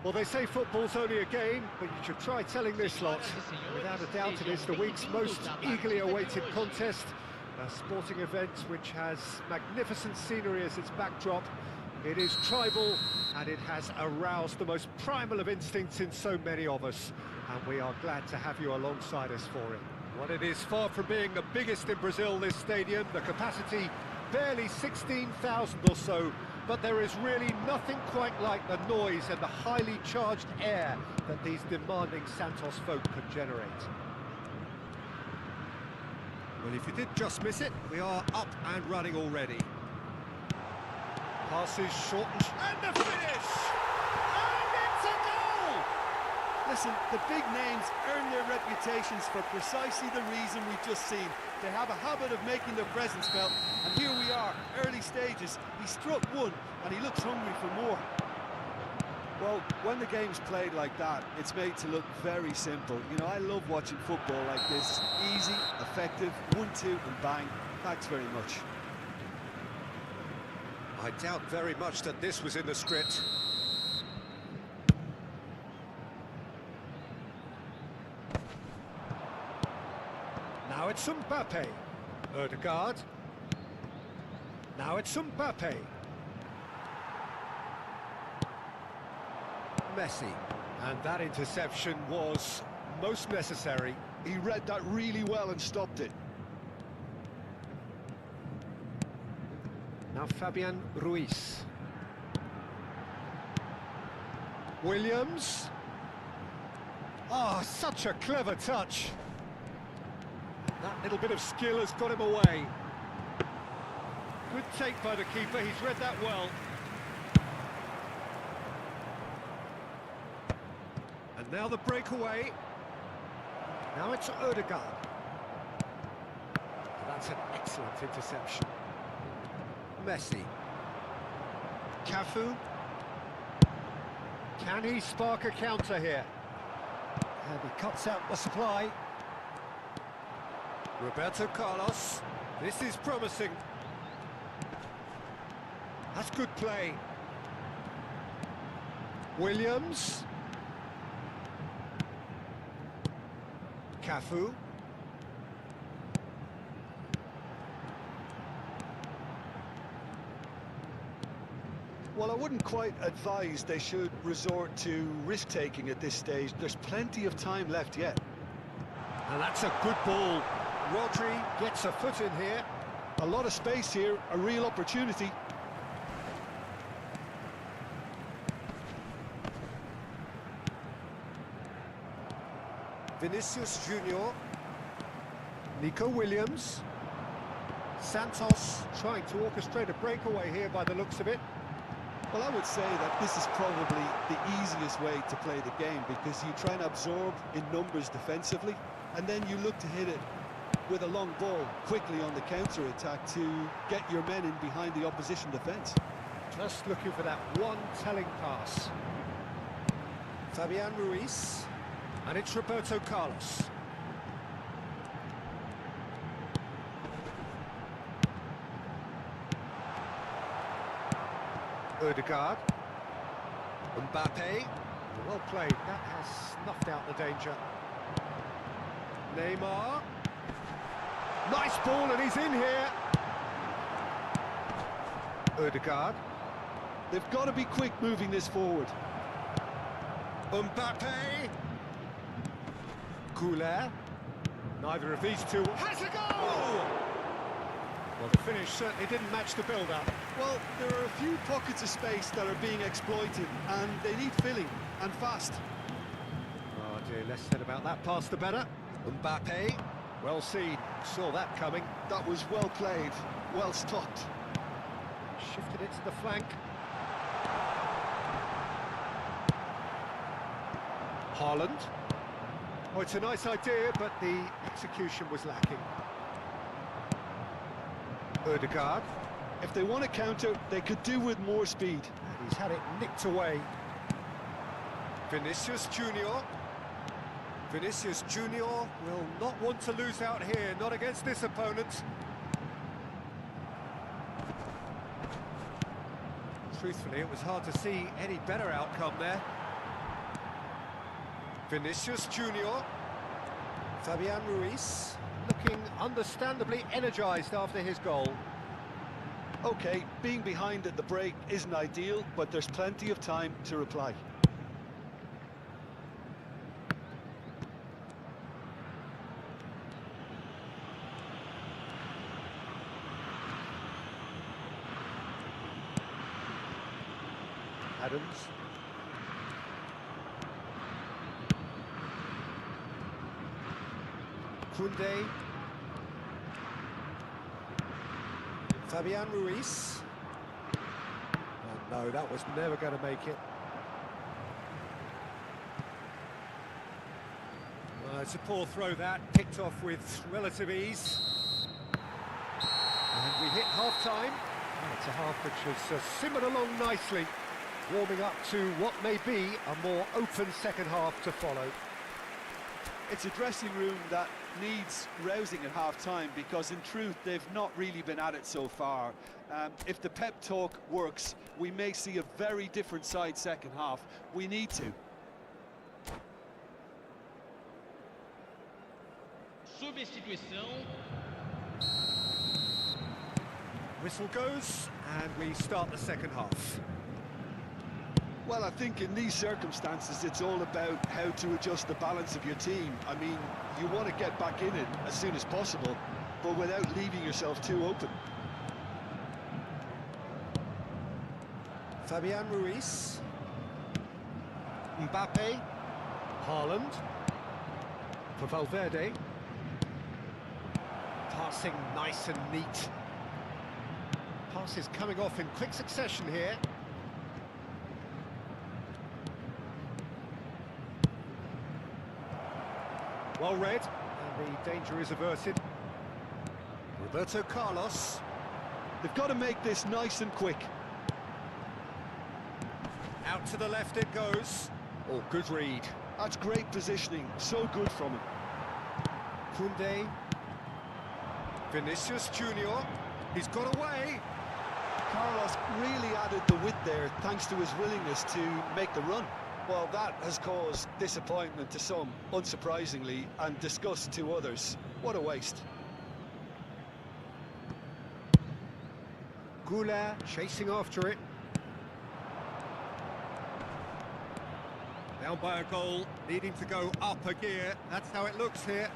Well, they say football's only a game, but you should try telling this lot. Without a doubt, it is the week's most eagerly awaited contest. A sporting event which has magnificent scenery as its backdrop. It is tribal, and it has aroused the most primal of instincts in so many of us. And we are glad to have you alongside us for it. Well, it is far from being the biggest in Brazil, this stadium. The capacity, barely 16,000 or so. But there is really nothing quite like the noise and the highly charged air that these demanding Santos folk can generate. Well, if you did just miss it, we are up and running already. Passes short and the finish! And it's a goal! Listen, the big names earn their reputations for precisely the reason we've just seen. They have a habit of making their presence felt, and here we are, early stages. He struck one, and he looks hungry for more. Well, when the game's played like that, it's made to look very simple. You know, I love watching football like this. Easy, effective, 1-2 and bang. Thanks very much. I doubt very much that this was in the script. Now it's Mbappe. Ødegaard. Now it's Mbappe. Messi. And that interception was most necessary. He read that really well and stopped it. Now Fabian Ruiz. Williams. Oh, such a clever touch. That little bit of skill has got him away. Good take by the keeper, he's read that well. And now the breakaway. Now it's Ødegaard. That's an excellent interception. Messi. Cafu. Can he spark a counter here? And he cuts out the supply. Roberto Carlos. This is promising. That's good play. Williams. Cafu. Well, I wouldn't quite advise they should resort to risk-taking at this stage. There's plenty of time left yet. And that's a good ball. Rodri gets a foot in here. A lot of space here, a real opportunity. Vinicius Junior. Nico Williams. Santos trying to orchestrate a breakaway here by the looks of it. Well, I would say that this is probably the easiest way to play the game, because you try and absorb in numbers defensively, and then you look to hit it with a long ball quickly on the counter-attack to get your men in behind the opposition defence. Just looking for that one telling pass. Fabian Ruiz. And it's Roberto Carlos. Ødegaard. Mbappe. Well played. That has snuffed out the danger. Neymar. Nice ball, and he's in here. Ødegaard. They've got to be quick moving this forward. Mbappe. Goulet. Neither of these two has a goal! Well, the finish certainly didn't match the build-up. Well, there are a few pockets of space that are being exploited, and they need filling, and fast. Oh dear, less said about that pass the better. Mbappe, well seen, saw that coming. That was well played, well stopped. Shifted it to the flank. Haaland. Oh, it's a nice idea, but the execution was lacking. Ødegaard. If they want to counter, they could do with more speed. And he's had it nicked away. Vinicius Junior. Vinicius Junior will not want to lose out here, not against this opponent. Truthfully, it was hard to see any better outcome there. Vinicius Junior. Fabian Ruiz, looking understandably energised after his goal. Okay, being behind at the break isn't ideal, but there's plenty of time to reply. Adams. Koundé. Fabian Ruiz. Oh no, that was never going to make it. It's a poor throw that, picked off with relative ease. And we hit half-time. Oh, it's a half which has simmered along nicely, warming up to what may be a more open second half to follow. It's a dressing room that needs rousing at half-time because, in truth, they've not really been at it so far. If the pep talk works, we may see a very different side second half. We need to. Substituição. Whistle goes, and we start the second half. Well, I think in these circumstances, it's all about how to adjust the balance of your team. I mean, you want to get back in it as soon as possible, but without leaving yourself too open. Fabian Ruiz. Mbappe. Haaland. For Valverde. Passing nice and neat. Passes coming off in quick succession here. Well read, and the danger is averted. Roberto Carlos. They've got to make this nice and quick. Out to the left it goes. Oh, good read. That's great positioning, so good from him. Koundé. Vinicius Junior. He's got away. Carlos really added the width there thanks to his willingness to make the run. Well, that has caused disappointment to some, unsurprisingly, and disgust to others. What a waste. Goulet chasing after it. Down by a goal, needing to go up a gear. That's how it looks here.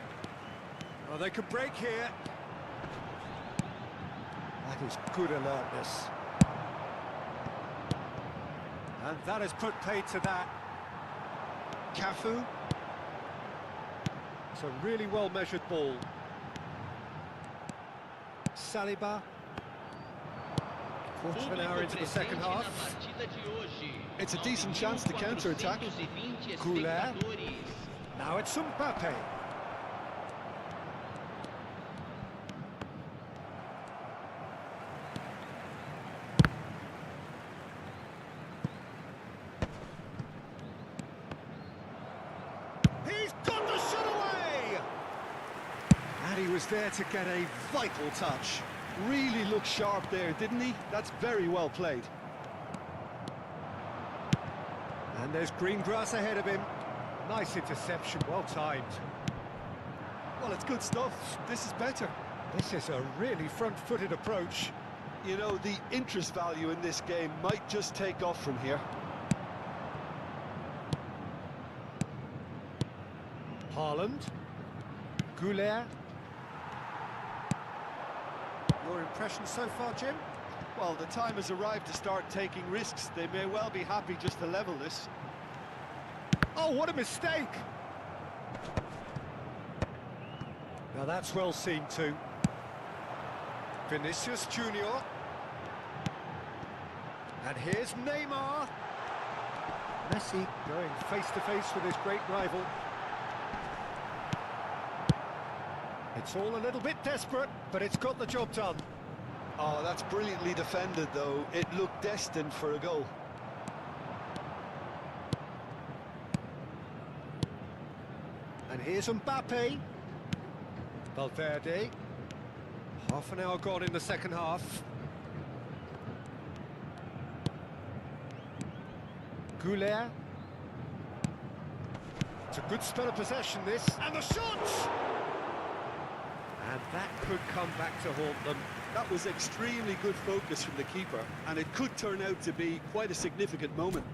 Oh, they could break here. That is good alertness. And that has put paid to that. Cafu. It's a really well-measured ball. Saliba. Quarter of an hour into the second half. It's a decent chance to counter-attack. Goulet. Now it's Mbappe. He's got the shot away! And he was there to get a vital touch. Really looked sharp there, didn't he? That's very well played. And there's green grass ahead of him. Nice interception, well timed. Well, it's good stuff. This is better. This is a really front-footed approach. You know, the interest value in this game might just take off from here. Haaland. Goulet. Your impression so far, Jim? Well, the time has arrived to start taking risks. They may well be happy just to level this. Oh, what a mistake! Now that's well seen too. Vinicius Junior. And here's Neymar. Messi going face-to-face with his great rival. It's all a little bit desperate, but it's got the job done. Oh, that's brilliantly defended, though. It looked destined for a goal. And here's Mbappe. Valverde. Half an hour gone in the second half. Goulet. It's a good spell of possession, this. And the shot! And that could come back to haunt them. That was extremely good focus from the keeper, and it could turn out to be quite a significant moment.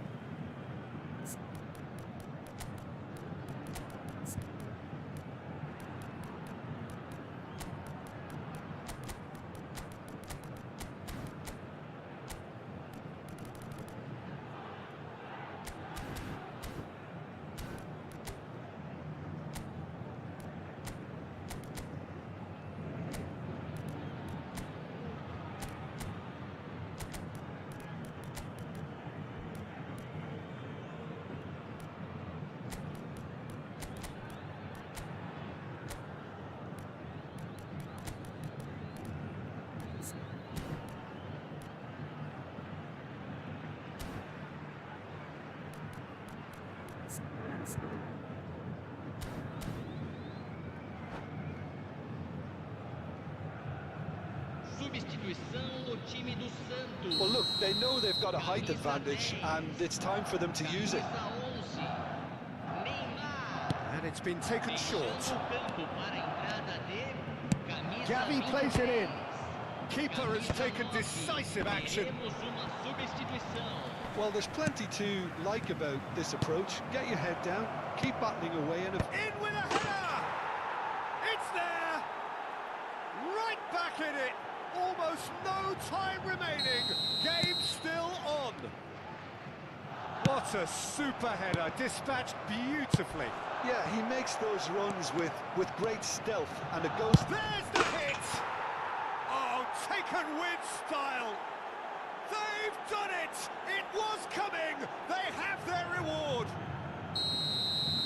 Substituição no time do Santos. Well, look, they know they've got a height advantage, and it's time for them to use it. And it's been taken short. Gavi plays it in. Keeper has taken decisive action. Well, there's plenty to like about this approach. Get your head down, keep battling away, and if... In with a header! It's there! Right back in it! Almost no time remaining. Game still on. What a super header, dispatched beautifully. Yeah, he makes those runs with great stealth, and it goes... There's the hit! Oh, taken with style. They've done it! It was coming! They have their reward!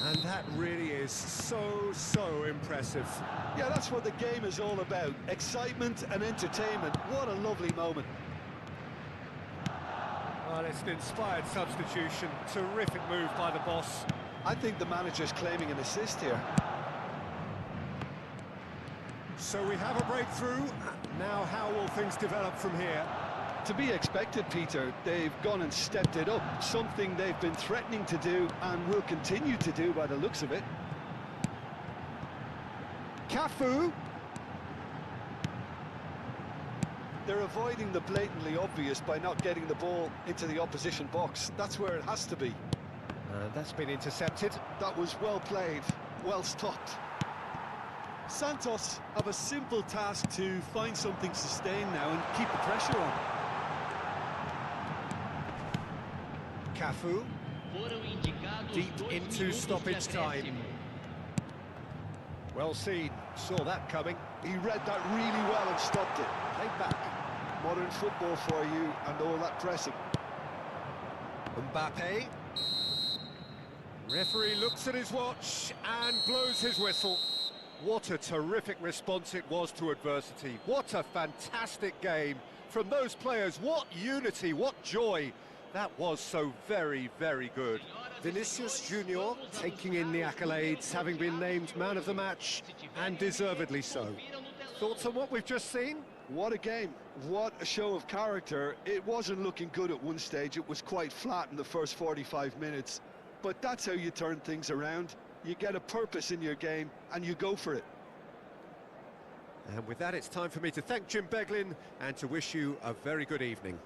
And that really is so impressive. Yeah, that's what the game is all about. Excitement and entertainment. What a lovely moment. Well, it's an inspired substitution. Terrific move by the boss. I think the manager's claiming an assist here. So we have a breakthrough. Now how will things develop from here? To be expected, Peter. They've gone and stepped it up, something they've been threatening to do and will continue to do by the looks of it. Cafu. They're avoiding the blatantly obvious by not getting the ball into the opposition box. That's where it has to be. That's been intercepted. That was well played, well stopped. Santos have a simple task to find something sustained now and keep the pressure on. Cafu. Deep into stoppage time. Well seen, saw that coming. He read that really well and stopped it. Played back. Modern football for you and all that pressing. Mbappe. Referee looks at his watch and blows his whistle. What a terrific response it was to adversity. What a fantastic game from those players. What unity, what joy. That was so very good. Vinicius Junior taking in the accolades, having been named man of the match, and deservedly so. Thoughts on what we've just seen? What a game. What a show of character. It wasn't looking good at one stage. It was quite flat in the first 45 minutes. But that's how you turn things around. You get a purpose in your game, and you go for it. And with that, it's time for me to thank Jim Beglin and to wish you a very good evening.